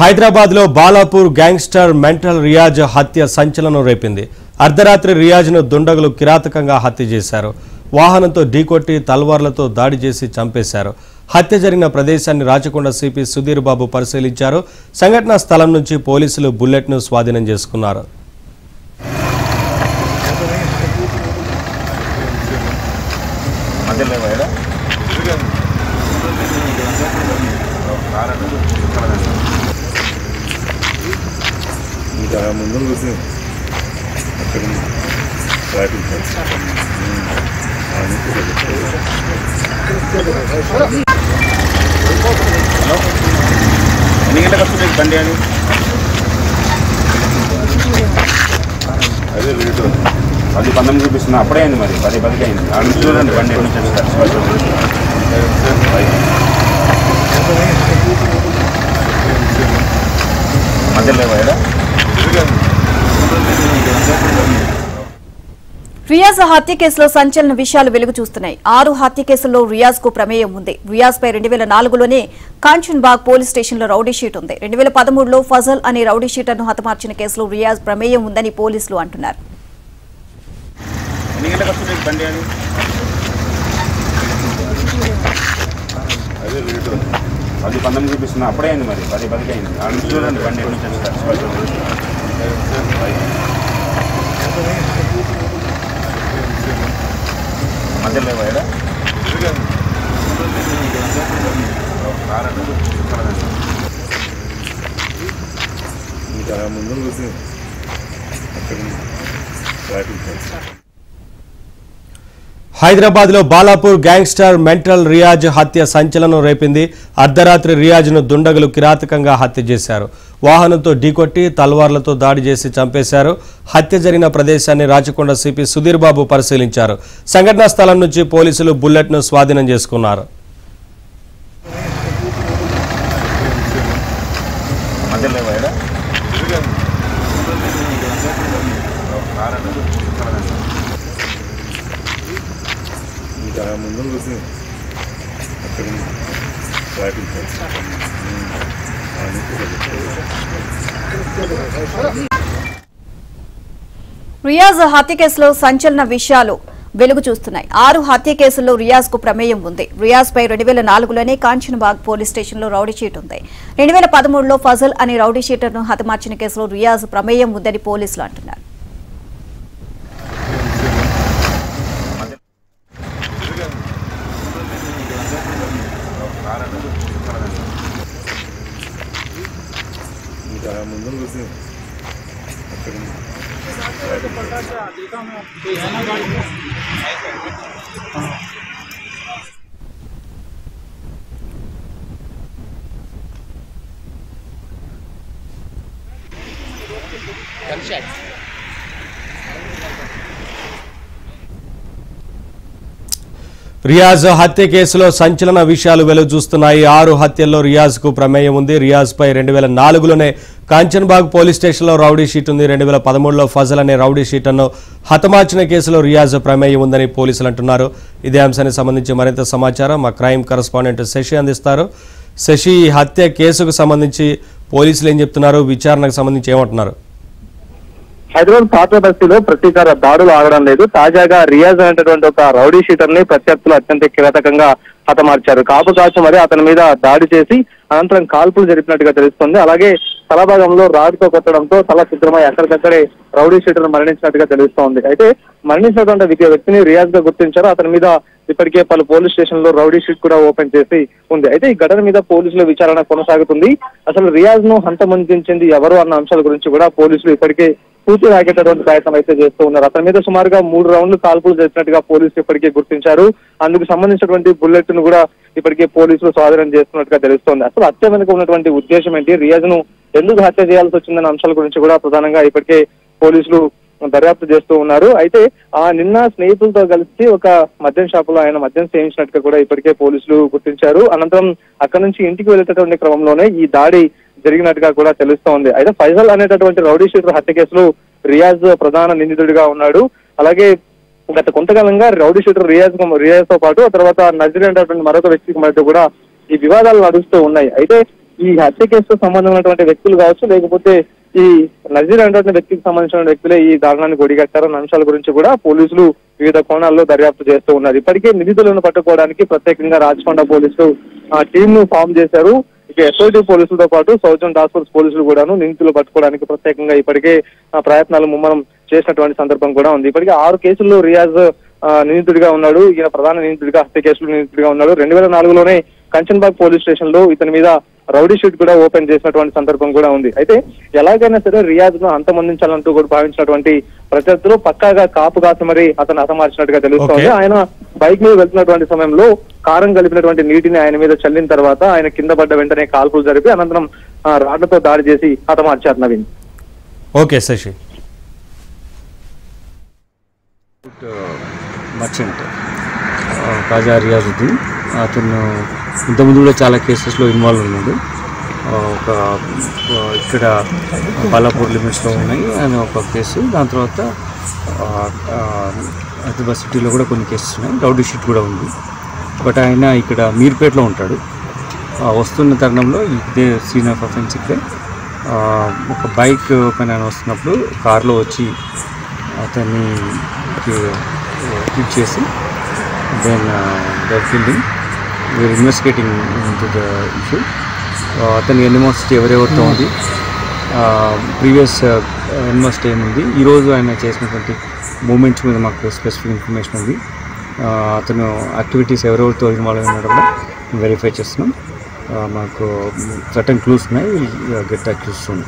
హైదరాబాద్ లో Balapur gangster mental Riyaz హత్య సంచలనం రేపింది. అర్ధరాత్రి రియాజ్ను దుండగులు కిరాతకంగా హత్య చేశారు. వాహనంతో ఢీకొట్టి తల్వార్లతో దాడి చేసి చంపేశారు. హత్య జరిగిన ప్రదేశాన్ని రాచకొండ సిపి సుధీర్ బాబు పరిశీలించారు. సంఘటనా స్థలం నుంచి పోలీసులు బుల్లెట్ను స్వాధీనం చేసుకున్నారు. ముందు చూసి అక్కడ ఎన్ని గంటలకు వస్తుంది బండి అని అదే రేటు 10-19 చూపిస్తున్నా. అప్పుడే అయింది, మరి 10-10 అయింది. ఆ నుంచి చూడండి బండి ఎన్ని మధ్యలో పోయాడా. రియాజ్ హత్య కేసులో సంచలన విషయాలు వెలుగు చూస్తున్నాయి. 6 హత్య కేసుల్లో రియాజ్ కు ప్రమేయం ఉంది. రియాజ్ పై 2004లోనే కాంచన్బాగ్ పోలీస్ స్టేషన్ లో రౌడీ షీట్ ఉంది. 2013లో ఫజల్ అనే రౌడీ షీటర్ ను హతమార్చిన కేసులో రియాజ్ ప్రమేయం ఉందని పోలీసులు అంటున్నారు. 10-19 చూపిస్తున్నా. అప్పుడే అయింది, మరి 10-10 అయింది. ఆ నుంచి చూడండి బండి ఎన్ని మధ్యలో పోయాడా. ముందు చూసి అక్కడ హైదరాబాద్ లో బాలాపూర్ గ్యాంగ్స్టర్ మెంటల్ రియాజ్ హత్య సంచలనం రేపింది. అర్ధరాత్రి రియాజ్ను దుండగులు కిరాతకంగా హత్య చేశారు. వాహనంతో ఢీకొట్టి తల్వార్లతో దాడి చేసి చంపేశారు. హత్య జరిగిన ప్రదేశాన్ని రాచకొండ సిపి సుధీర్ బాబు పరిశీలించారు. సంఘటనా స్థలం నుంచి పోలీసులు బుల్లెట్ను స్వాధీనం చేసుకున్నారు. ముందు చూసి అక్కడ రియాజ్ హత్య కేసులో సంచలన విషయాలు వెలుగు చూస్తున్నాయి. 6 హత్య కేసుల్లో రియాజ్ కు ప్రమేయం ఉంది. రియాజ్ పై 2004లోనే కాంచన్బాగ్ పోలీస్ స్టేషన్ లో రౌడీ షీట్ ఉంది. 2013లో ఫజల్ అనే రౌడీ షీటర్ ను హతమార్చిన కేసులో రియాజ్ ప్రమేయం ఉందని పోలీసులు అంటున్నారు. ముందు చూసి అక్కడ రియాజ్ హత్య కేసులో సంచలన విషయాలు వెలుగు చూస్తున్నాయి. 6 హత్యల్లో రియాజ్ కు ప్రమేయం ఉంది. రియాజ్ పై 2004లోనే కాంచన్బాగ్ పోలీస్ స్టేషన్ లో రౌడీ షీట్ ఉంది. 2013లో ఫజల్ అనే రౌడీ షీటర్ను హతమార్చిన కేసులో రియాజ్ ప్రమేయం ఉందని పోలీసులు అంటున్నారు. ఇదే అంశానికి సంబంధించి మరింత సమాచారం మా క్రైమ్ కరెస్పాండెంట్ శశి అందిస్తారు. శశి, హత్య కేసుకు సంబంధించి పోలీసులు ఏం చెప్తున్నారు? విచారణకు సంబంధించి ఏమంటున్నారు? హైదరాబాద్ పాత బస్తీలో ప్రతీకార దాడులు ఆగడం లేదు. తాజాగా రియాజ్ అనేటటువంటి ఒక రౌడీ షీటర్ ని ప్రత్యర్థులు అత్యంత కిరాతకంగా హతమార్చారు. కాపు కాచి మరి అతని మీద దాడి చేసి అనంతరం కాల్పులు జరిపినట్టుగా తెలుస్తోంది. అలాగే తలభాగంలో రాడ్తో కొట్టడంతో తల చిత్రమై అక్కడికక్కడే రౌడీ షీటర్ మరణించినట్టుగా తెలుస్తోంది. అయితే మరణించినటువంటి వ్యక్తిని రియాజ్ గా గుర్తించారు. అతని మీద ఇప్పటికే పలు పోలీస్ స్టేషన్ లో రౌడీ షీట్ కూడా ఓపెన్ చేసి ఉంది. అయితే ఈ ఘటన మీద పోలీసుల విచారణ కొనసాగుతుంది. అసలు రియాజ్ ను హంతమొందించింది ఎవరు అన్న అంశాల గురించి కూడా పోలీసులు ఇప్పటికే పూర్తి రాకేటటువంటి ప్రయత్నం అయితే చేస్తూ ఉన్నారు. అతని మీద సుమారుగా 3 రౌండ్లు కాల్పులు జరిపినట్టుగా పోలీసులు ఇప్పటికే గుర్తించారు. అందుకు సంబంధించినటువంటి బుల్లెట్ ను కూడా ఇప్పటికే పోలీసులు స్వాధీనం చేస్తున్నట్టుగా తెలుస్తోంది. అసలు హత్య వెనుక ఉన్నటువంటి ఉద్దేశం ఏంటి, రియాజ్ ను ఎందుకు హత్య చేయాల్సి వచ్చిందన్న అంశాల గురించి కూడా ప్రధానంగా ఇప్పటికే పోలీసులు దర్యాప్తు చేస్తూ ఉన్నారు. అయితే నిన్న స్నేహితులతో కలిసి ఒక మద్యం షాపులో ఆయన మద్యం సేవించినట్టుగా కూడా ఇప్పటికే పోలీసులు గుర్తించారు. అనంతరం అక్కడి నుంచి ఇంటికి వెళ్ళేటటువంటి క్రమంలోనే ఈ దాడి జరిగినట్టుగా కూడా తెలుస్తోంది. అయితే ఫైజల్ అనేటటువంటి రౌడీ షీటర్ హత్య కేసులో రియాజ్ ప్రధాన నిందితుడిగా ఉన్నాడు. అలాగే గత కొంతకాలంగా రౌడీ షూటర్ రియాజ్ తో పాటు ఆ తర్వాత నజీర్ అనేటువంటి మరొక వ్యక్తికి మధ్య కూడా ఈ వివాదాలు నడుస్తూ ఉన్నాయి. అయితే ఈ హత్య కేసుతో సంబంధం ఉన్నటువంటి వ్యక్తులు కావచ్చు, లేకపోతే ఈ నజీర్ అనేటువంటి వ్యక్తికి సంబంధించిన వ్యక్తులే ఈ దారుణాన్ని ఒడిగట్టారన్న అంశాల గురించి కూడా పోలీసులు వివిధ కోణాల్లో దర్యాప్తు చేస్తూ ఉన్నారు. ఇప్పటికే నిందితులను పట్టుకోవడానికి ప్రత్యేకంగా రాచకొండ పోలీసులు టీమ్ ను ఫామ్ చేశారు. ఇక ఎస్ఓటీ పోలీసులతో పాటు సౌత్ జోన్ టాస్క్ ఫోర్స్ పోలీసులు కూడాను నిందితులు పట్టుకోవడానికి ప్రత్యేకంగా ఇప్పటికే ప్రయత్నాలు ముమ్మరం చేసినటువంటి సందర్భం కూడా ఉంది. ఇప్పటికే 6 కేసుల్లో రియాజ్ నిందితుడిగా ఉన్నాడు. ఈయన ప్రధాన నిందితుడిగా, హత్య కేసులో నిందితుడిగా ఉన్నాడు. 2004లోనే కంచన్బాగ్ పోలీస్ స్టేషన్ లో ఇతని మీద రౌడీ షీట్ కూడా ఓపెన్ చేసినటువంటి సందర్భం కూడా ఉంది. అయితే ఎలాగైనా సరే రియాజ్ ను అంతమొందించాలంటూ కూడా భావించినటువంటి ప్రత్యర్థులు పక్కాగా కాపు కాసి మరి అతను హతమార్చినట్టుగా తెలుస్తోంది. ఆయన బైక్ మీద వెళ్తున్నటువంటి సమయంలో కారం కలిపినటువంటి నీటిని ఆయన మీద చల్లిన తర్వాత ఆయన కింద పడ్డ వెంటనే కాల్పులు జరిపి అనంతరం రాడ్లతో దాడి చేసి హతమార్చారు. నవీన్. ఓకే శశి. మర్చెంట్ కాజా రియాజుద్దీన్, అతను ఇంతకుముందు కూడా చాలా కేసెస్లో ఇన్వాల్వ్ ఉన్నాడు. ఇక్కడ బాలాపూర్ లిమిట్స్లో ఉన్నాయి అని ఒక కేసు, దాని తర్వాత హైదరాబాద్ సిటీలో కూడా కొన్ని కేసెస్ ఉన్నాయి, రౌడీ షీట్ కూడా ఉంది. బట్ ఆయన ఇక్కడ మీర్పేటలో ఉంటాడు. వస్తున్న తరుణంలో ఇదే సీన్ ఆఫ్ అఫెన్స్ ఇక్కడ ఒక బైక్ పైన వస్తున్నప్పుడు కారులో వచ్చి అతన్ని హిట్ చేసి then fielding we're investigating into the issue. అతని ఎనిమోసిటీ ఎవరెవరితో ఉంది, ప్రీవియస్ ఎనిమోసిటీ ఏముంది, ఈరోజు ఆయన చేసినటువంటి మూమెంట్స్ మీద మాకు స్పెసిఫిక్ ఇన్ఫర్మేషన్ ఉంది. అతను యాక్టివిటీస్ ఎవరెవరితో ఇన్వాల్వ్ అయినాడో కూడా వెరిఫై చేస్తున్నాం. మాకు సర్టన్ క్లూస్ ఉన్నాయి, గెట్ దట్ క్లూస్ సూన్.